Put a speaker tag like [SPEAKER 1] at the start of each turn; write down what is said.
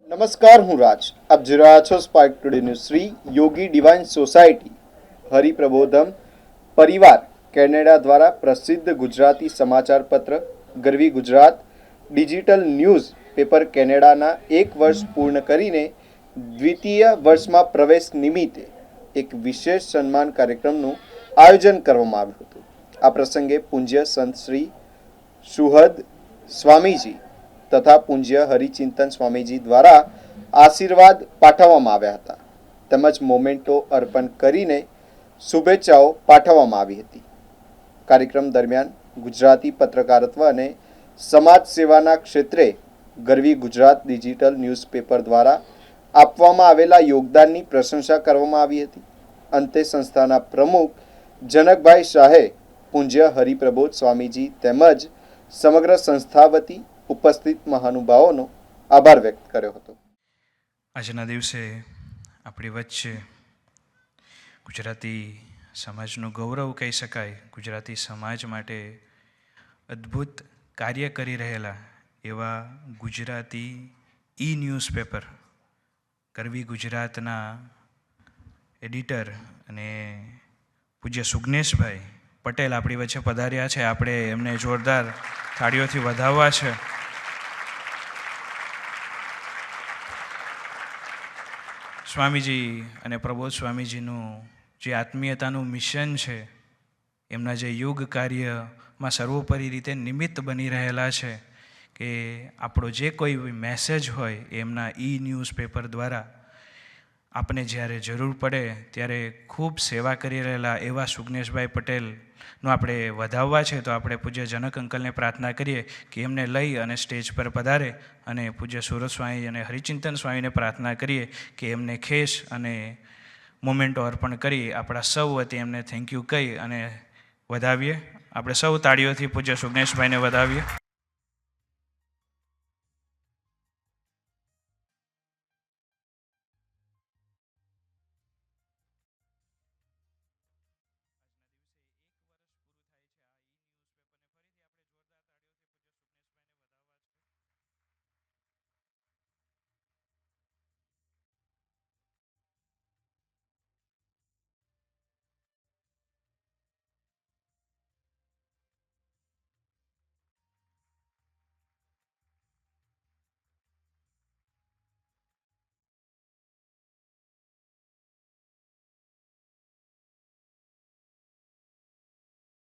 [SPEAKER 1] નમસ્કાર, હું રાજ. આપ જોઈ રહ્યા છો સ્પાર્ક ટુડે ન્યૂઝ. શ્રી યોગી ડિવાઇન સોસાયટી હરિપ્રબોધમ પરિવાર કેનેડા દ્વારા પ્રસિદ્ધ ગુજરાતી સમાચાર પત્ર ગરવી ગુજરાત ડિજિટલ ન્યૂઝ પેપર કેનેડાના 1 વર્ષ પૂર્ણ કરીને દ્વિતીય વર્ષમાં પ્રવેશ નિમિત્તે એક વિશેષ સન્માન કાર્યક્રમનું આયોજન કરવામાં આવ્યું હતું. આ પ્રસંગે પૂજ્ય સંત શ્રી સુહદ સ્વામીજી તથા પૂજ્ય હરિચિંતન સ્વામીજી દ્વારા આશીર્વાદ પાઠવવામાં આવ્યા હતા તેમજ મોમેન્ટો અર્પણ કરીને શુભેચ્છાઓ પાઠવવામાં આવી હતી. કાર્યક્રમ દરમિયાન ગુજરાતી પત્રકારત્વ અને સમાજ સેવાના ક્ષેત્રે ગરવી ગુજરાત ડિજિટલ ન્યૂઝપેપર દ્વારા આપવામાં આવેલા યોગદાનની પ્રશંસા કરવામાં આવી હતી. અંતે સંસ્થાના પ્રમુખ જનકભાઈ શાહે પૂજ્ય હરિપ્રબોધ સ્વામીજી તેમજ સમગ્ર સંસ્થા વતી ઉપસ્થિત મહાનુભાવોનો આભાર વ્યક્ત કર્યો હતો.
[SPEAKER 2] આજના દિવસે આપણી વચ્ચે ગુજરાતી સમાજનું ગૌરવ કહી શકાય, ગુજરાતી સમાજ માટે અદ્ભુત કાર્ય કરી રહેલા એવા ગુજરાતી ન્યૂઝપેપર ગરવી ગુજરાતના એડિટર અને પૂજ્ય સુગ્નેશભાઈ પટેલ આપણી વચ્ચે પધાર્યા છે. આપણે એમને જોરદાર તાળીઓથી વધાવવા છે. સ્વામીજી અને પ્રબોધ સ્વામીજીનું જે આત્મીયતાનું મિશન છે, એમના જે યુગ કાર્યમાં સર્વોપરી રીતે નિમિત્ત બની રહેલા છે કે આપણો જે કોઈ મેસેજ હોય એમના ન્યૂઝપેપર દ્વારા આપણે જ્યારે જરૂર પડે ત્યારે ખૂબ સેવા કરી રહેલા એવા સુગ્નેશભાઈ પટેલનો આપણે વધાવવા છે. તો આપણે પૂજ્ય જનક અંકલને પ્રાર્થના કરીએ કે એમને લઈ અને સ્ટેજ પર પધારે અને પૂજ્ય સુરત સ્વામી અને હરિચિંતન સ્વામીને પ્રાર્થના કરીએ કે એમને ખેસ અને મોમેન્ટો અર્પણ કરી આપણા સૌ વતી એમને થેન્ક યુ કહી અને વધાવીએ. આપણે સૌ તાળીઓથી પૂજ્ય સુગ્નેશભાઈને વધાવીએ.